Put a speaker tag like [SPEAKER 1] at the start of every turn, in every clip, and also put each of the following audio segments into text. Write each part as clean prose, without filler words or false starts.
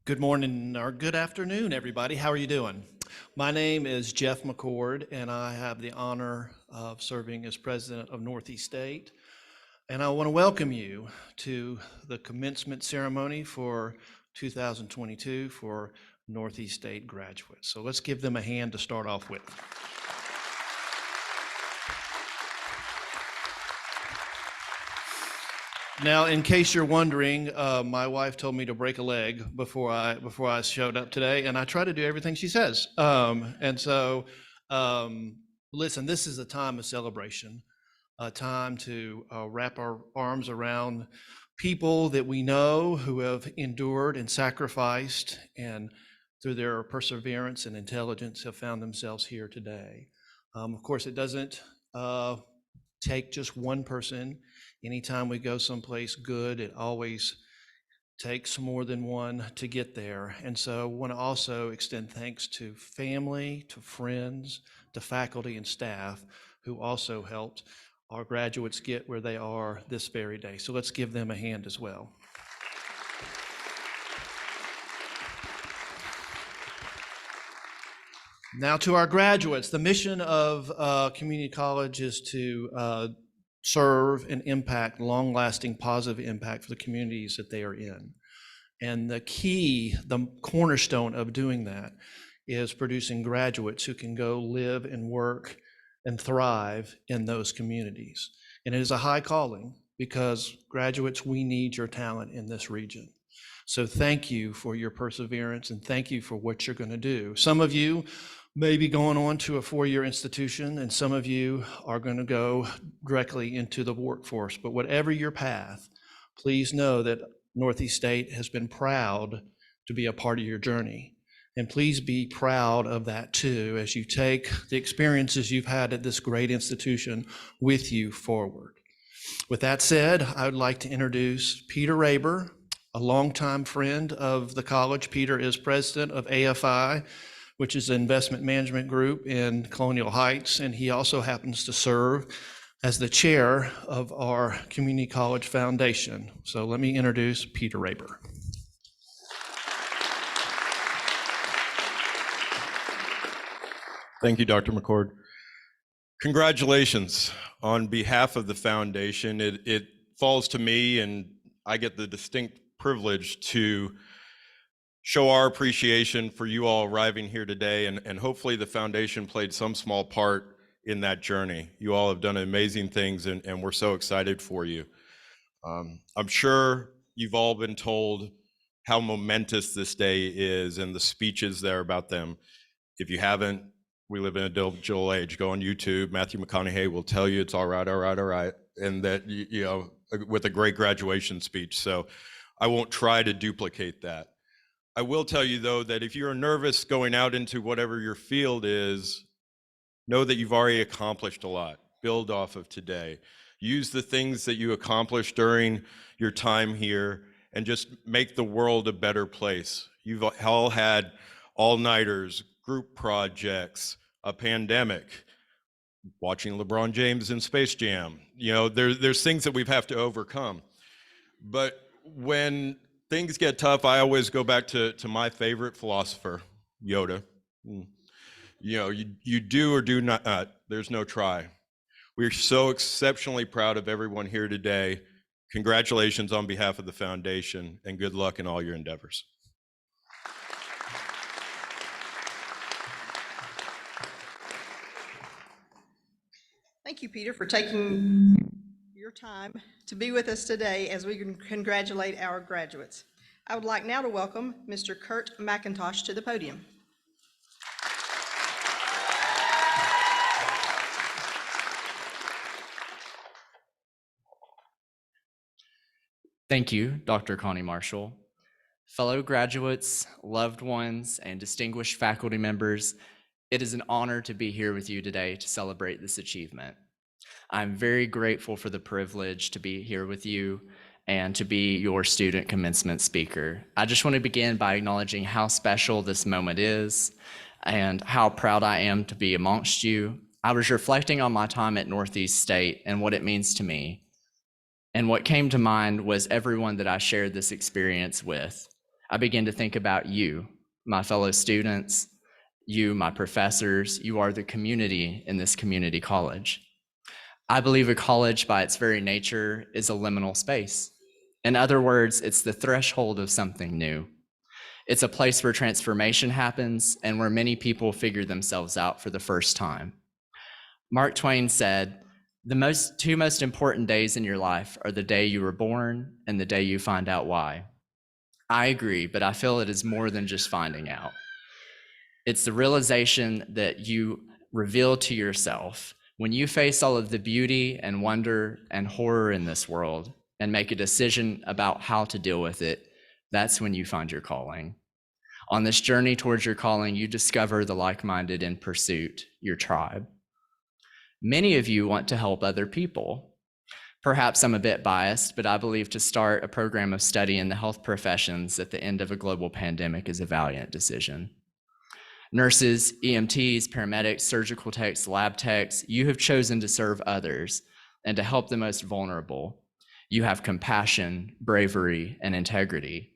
[SPEAKER 1] Good morning or good afternoon, everybody. How are you doing? My name is Jeff McCord, and I have the honor of serving as president of Northeast State. And I want to welcome you to the commencement ceremony for 2022 for Northeast State graduates. So let's give them a hand to start off with. Now, in case you're wondering, my wife told me to break a leg before I showed up today, and I try to do everything she says. Listen, this is a time of celebration, a time to wrap our arms around people that we know who have endured and sacrificed, and through their perseverance and intelligence have found themselves here today. Of course, it doesn't take just one person. Anytime we go someplace good, it always takes more than one to get there. And so I want to also extend thanks to family, to friends, to faculty and staff who also helped our graduates get where they are this very day. So let's give them a hand as well. Now to our graduates, the mission of community college is to serve and impact long-lasting positive impact for the communities that they are in. And the key, the cornerstone of doing that is producing graduates who can go live and work and thrive in those communities. And it is a high calling because graduates, we need your talent in this region. So thank you for your perseverance and thank you for what you're going to do. Some of you may be going on to a four-year institution, and some of you are going to go directly into the workforce. But whatever your path, please know that Northeast State has been proud to be a part of your journey. And please be proud of that too, as you take the experiences you've had at this great institution with you forward. With that said, I would like to introduce Peter Raber, a longtime friend of the college. Peter is president of AFI, which is an investment management group in Colonial Heights, and he also happens to serve as the chair of our Community College Foundation. So let me introduce Peter Raber.
[SPEAKER 2] Thank you, Dr. McCord. Congratulations on behalf of the foundation. It falls to me, and I get the distinct privilege to show our appreciation for you all arriving here today, and hopefully the foundation played some small part in that journey. You all have done amazing things, and we're so excited for you. I'm sure you've all been told how momentous this day is and the speeches there about them. If you haven't, we live in a digital age. Go on YouTube. Matthew McConaughey will tell you it's all right, and that, you know, with a great graduation speech. So I won't try to duplicate that. I will tell you, though, that if you're nervous going out into whatever your field is, know that you've already accomplished a lot. Build off of today. Use the things that you accomplished during your time here and just make the world a better place. You've all had all-nighters, group projects, a pandemic, watching LeBron James in Space Jam. You know, there's things that we have to overcome. But when things get tough, I always go back to my favorite philosopher, Yoda. You know, you do or do not, there's no try. We're so exceptionally proud of everyone here today. Congratulations on behalf of the foundation, and good luck in all your endeavors.
[SPEAKER 3] Thank you, Peter, for taking your time to be with us today as we congratulate our graduates. I would like now to welcome Mr. Kurt McIntosh to the podium.
[SPEAKER 4] Thank you, Dr. Connie Marshall. Fellow graduates, loved ones, and distinguished faculty members, it is an honor to be here with you today to celebrate this achievement. I'm very grateful for the privilege to be here with you and to be your student commencement speaker. I just want to begin by acknowledging how special this moment is and how proud I am to be amongst you. I was reflecting on my time at Northeast State and what it means to me. And what came to mind was everyone that I shared this experience with. I begin to think about you, my fellow students, you, my professors. You are the community in this community college. I believe a college by its very nature is a liminal space. In other words, it's the threshold of something new. It's a place where transformation happens and where many people figure themselves out for the first time. Mark Twain said, "The two most important days in your life are the day you were born and the day you find out why." I agree, but I feel it is more than just finding out. It's the realization that you reveal to yourself when you face all of the beauty and wonder and horror in this world and make a decision about how to deal with it. That's when you find your calling. On this journey towards your calling, you discover the like-minded in pursuit, your tribe. Many of you want to help other people. Perhaps I'm a bit biased, but I believe to start a program of study in the health professions at the end of a global pandemic is a valiant decision. Nurses, EMTs, paramedics, surgical techs, lab techs, you have chosen to serve others and to help the most vulnerable. You have compassion, bravery, and integrity.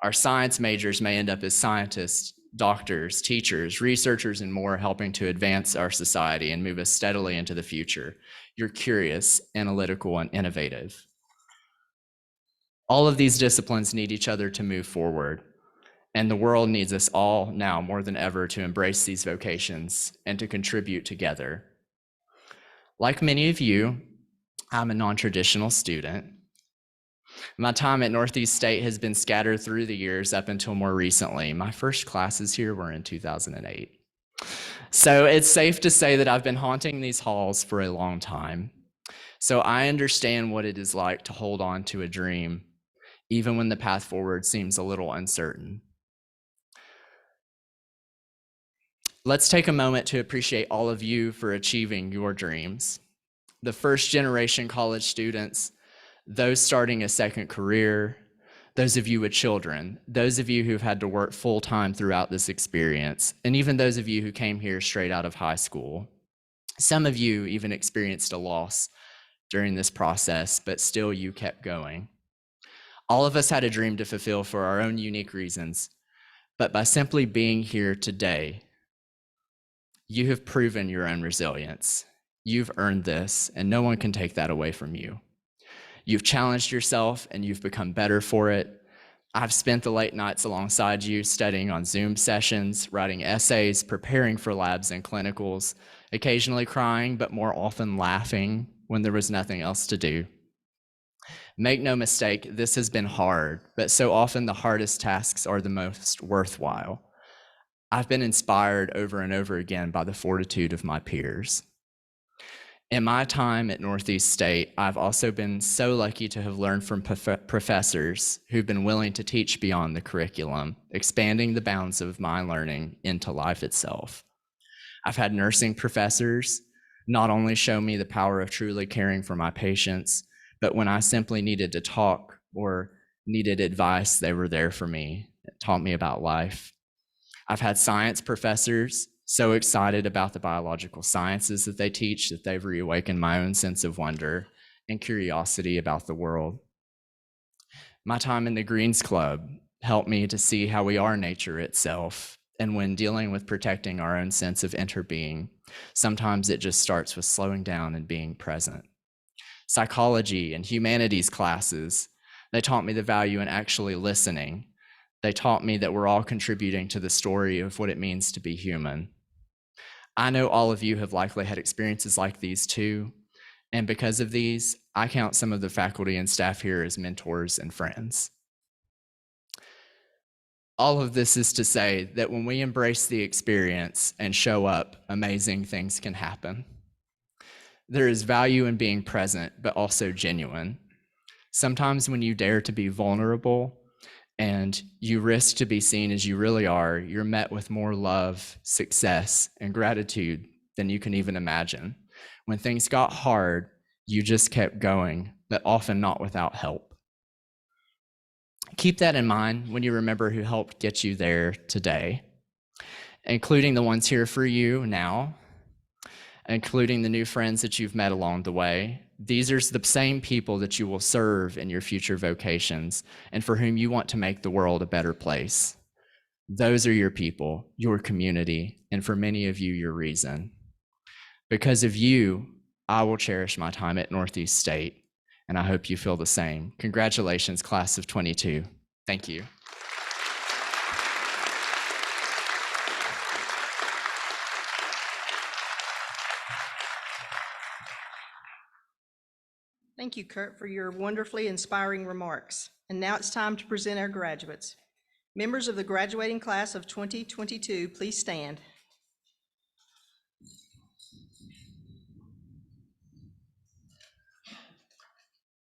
[SPEAKER 4] Our science majors may end up as scientists, doctors, teachers, researchers, and more, helping to advance our society and move us steadily into the future. You're curious, analytical, and innovative. All of these disciplines need each other to move forward. And the world needs us all now more than ever to embrace these vocations and to contribute together. Like many of you, I'm a non-traditional student. My time at Northeast State has been scattered through the years up until more recently. My first classes here were in 2008. So it's safe to say that I've been haunting these halls for a long time. So I understand what it is like to hold on to a dream, even when the path forward seems a little uncertain. Let's take a moment to appreciate all of you for achieving your dreams. The first generation college students, those starting a second career, those of you with children, those of you who've had to work full time throughout this experience, and even those of you who came here straight out of high school. Some of you even experienced a loss during this process, but still you kept going. All of us had a dream to fulfill for our own unique reasons, but by simply being here today, you have proven your own resilience. You've earned this, and no one can take that away from you. You've challenged yourself, and you've become better for it. I've spent the late nights alongside you, studying on Zoom sessions, writing essays, preparing for labs and clinicals, occasionally crying, but more often laughing when there was nothing else to do. Make no mistake, this has been hard, but so often the hardest tasks are the most worthwhile. I've been inspired over and over again by the fortitude of my peers. In my time at Northeast State, I've also been so lucky to have learned from professors who've been willing to teach beyond the curriculum, expanding the bounds of my learning into life itself. I've had nursing professors not only show me the power of truly caring for my patients, but when I simply needed to talk or needed advice, they were there for me. It taught me about life. I've had science professors so excited about the biological sciences that they teach that they've reawakened my own sense of wonder and curiosity about the world. My time in the Greens Club helped me to see how we are nature itself. And when dealing with protecting our own sense of interbeing, sometimes it just starts with slowing down and being present. Psychology and humanities classes, they taught me the value in actually listening. They taught me that we're all contributing to the story of what it means to be human. I know all of you have likely had experiences like these too, and because of these, I count some of the faculty and staff here as mentors and friends. All of this is to say that when we embrace the experience and show up, amazing things can happen. There is value in being present, but also genuine. Sometimes when you dare to be vulnerable and you risk to be seen as you really are, you're met with more love, success, and gratitude than you can even imagine. When things got hard, you just kept going, but often not without help. Keep that in mind when you remember who helped get you there today, including the ones here for you now, including the new friends that you've met along the way. These are the same people that you will serve in your future vocations and for whom you want to make the world a better place. Those are your people, your community, and for many of you, your reason. Because of you, I will cherish my time at Northeast State, and I hope you feel the same. Congratulations, class of 22. Thank you.
[SPEAKER 3] Thank you, Kurt, for your wonderfully inspiring remarks. And now it's time to present our graduates. Members of the graduating class of 2022, please stand.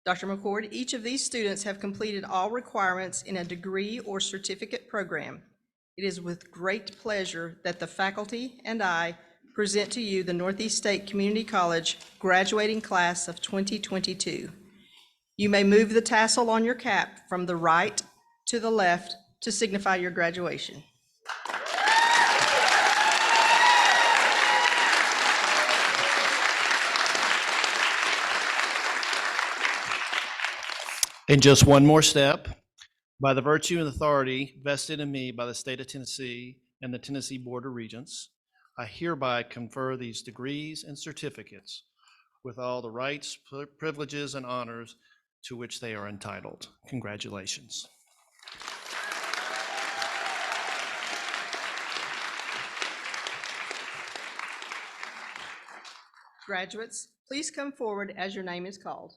[SPEAKER 3] Dr. McCord, each of these students have completed all requirements in a degree or certificate program. It is with great pleasure that the faculty and I present to you the Northeast State Community College graduating class of 2022. You may move the tassel on your cap from the right to the left to signify your graduation.
[SPEAKER 1] And just one more step. By the virtue and authority vested in me by the state of Tennessee and the Tennessee Board of Regents, I hereby confer these degrees and certificates with all the rights, privileges, and honors to which they are entitled. Congratulations.
[SPEAKER 3] Graduates, please come forward as your name is called.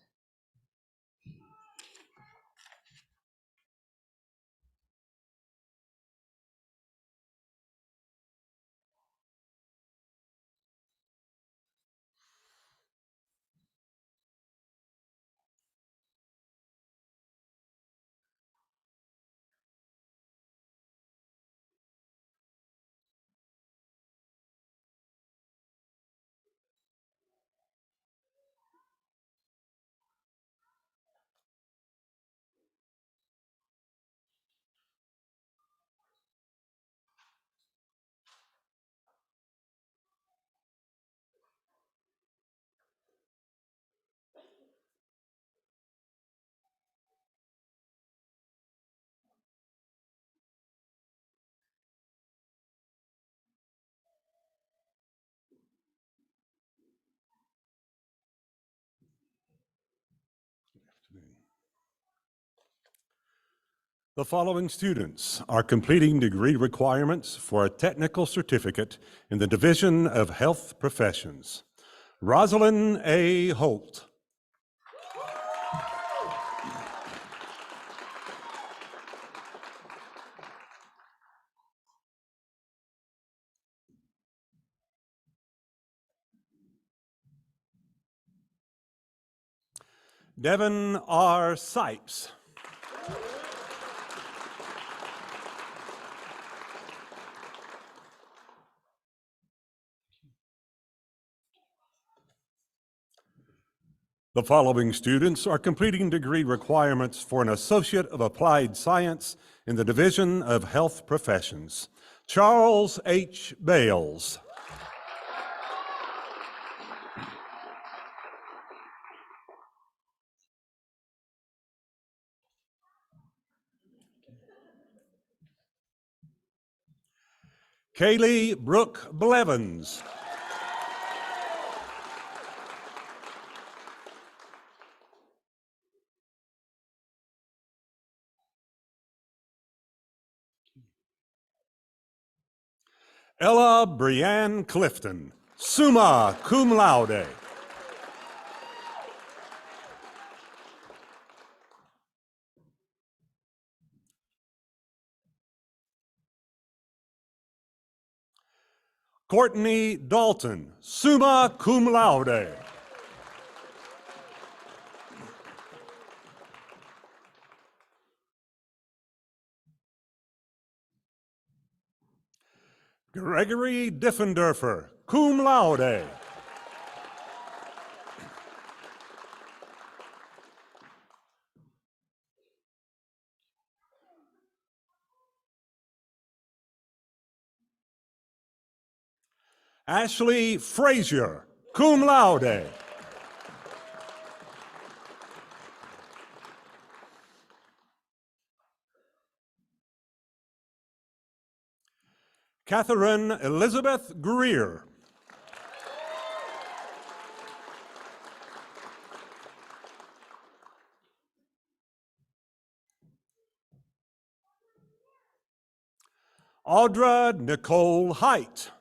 [SPEAKER 5] The following students are completing degree requirements for a technical certificate in the Division of Health Professions. Rosalind A. Holt. Devin R. Sipes. The following students are completing degree requirements for an Associate of Applied Science in the Division of Health Professions. Charles H. Bales. Kaylee Brooke Blevins. Ella Brianne Clifton, summa cum laude. Courtney Dalton, summa cum laude. Gregory Diffenderfer, cum laude. Ashley Frazier, cum laude. Catherine Elizabeth Greer. Audra Nicole Height.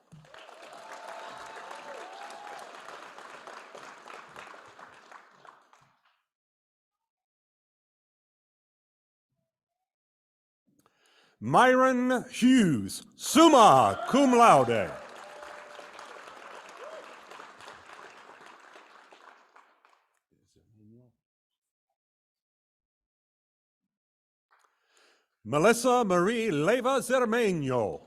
[SPEAKER 5] Myron Hughes, summa cum laude. Melissa Marie Leva Zermeño.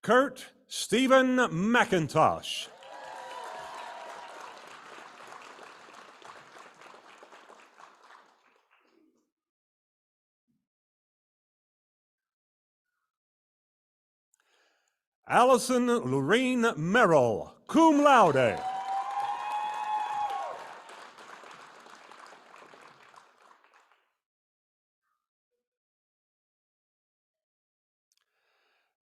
[SPEAKER 5] Kurt Stephen McIntosh. Allison Lorene Merrill, cum laude.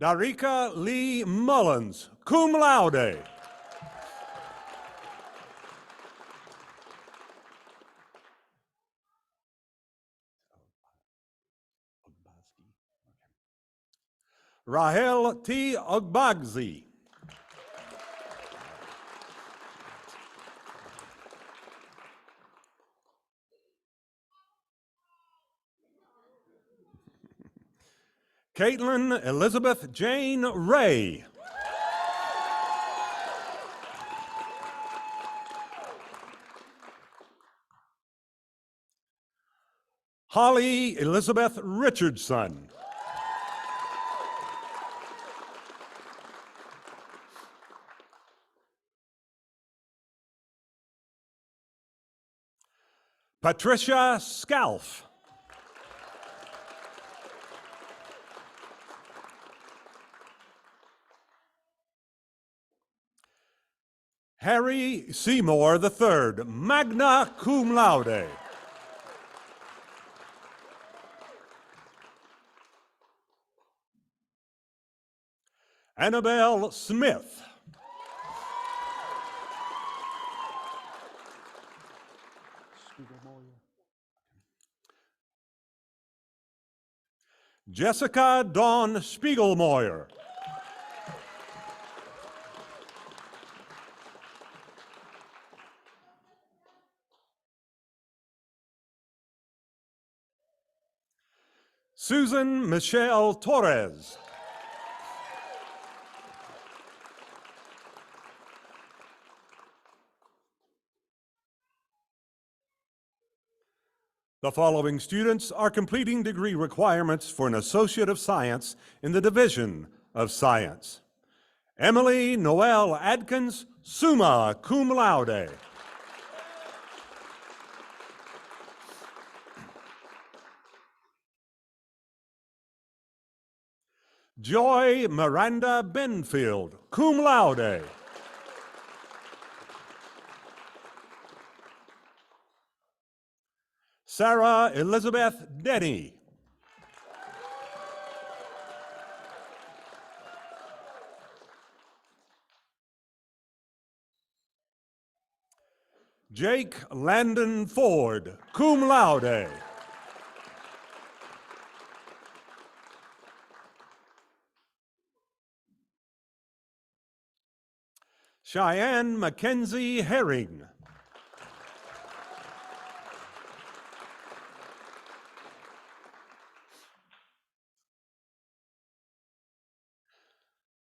[SPEAKER 5] Darika Lee Mullins, cum laude. Rahel T. Ogbagzi. Caitlin Elizabeth Jane Ray. Holly Elizabeth Richardson. Patricia Scalf. Harry Seymour III, magna cum laude. Annabelle Smith. Jessica Dawn Spiegelmoyer. Susan Michelle Torres. The following students are completing degree requirements for an Associate of Science in the Division of Science. Emily Noel Adkins, summa cum laude. Joy Miranda Benfield, cum laude. Sarah Elizabeth Denny. Jake Landon Ford, cum laude. Cheyenne Mackenzie Herring.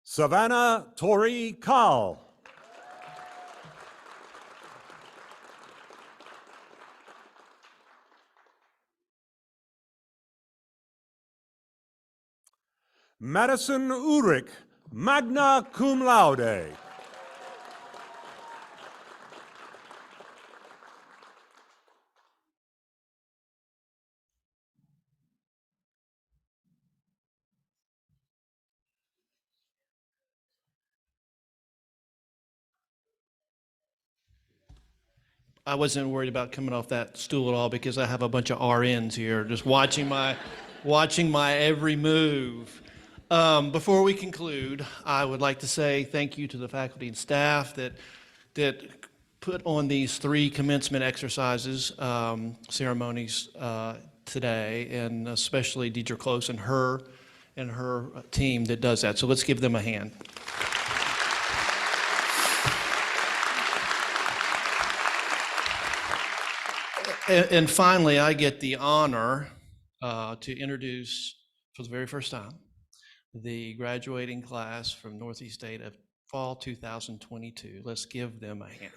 [SPEAKER 5] Savannah Tori Kahl. Madison Ulrich, magna cum laude.
[SPEAKER 1] I wasn't worried about coming off that stool at all because I have a bunch of RNs here just watching my every move. Before we conclude, I would like to say thank you to the faculty and staff that put on these 3 commencement exercises, ceremonies today, and especially Deidre Close and her team that does that. So let's give them a hand. And finally, I get the honor to introduce for the very first time the graduating class from Northeast State of fall 2022. Let's give them a hand.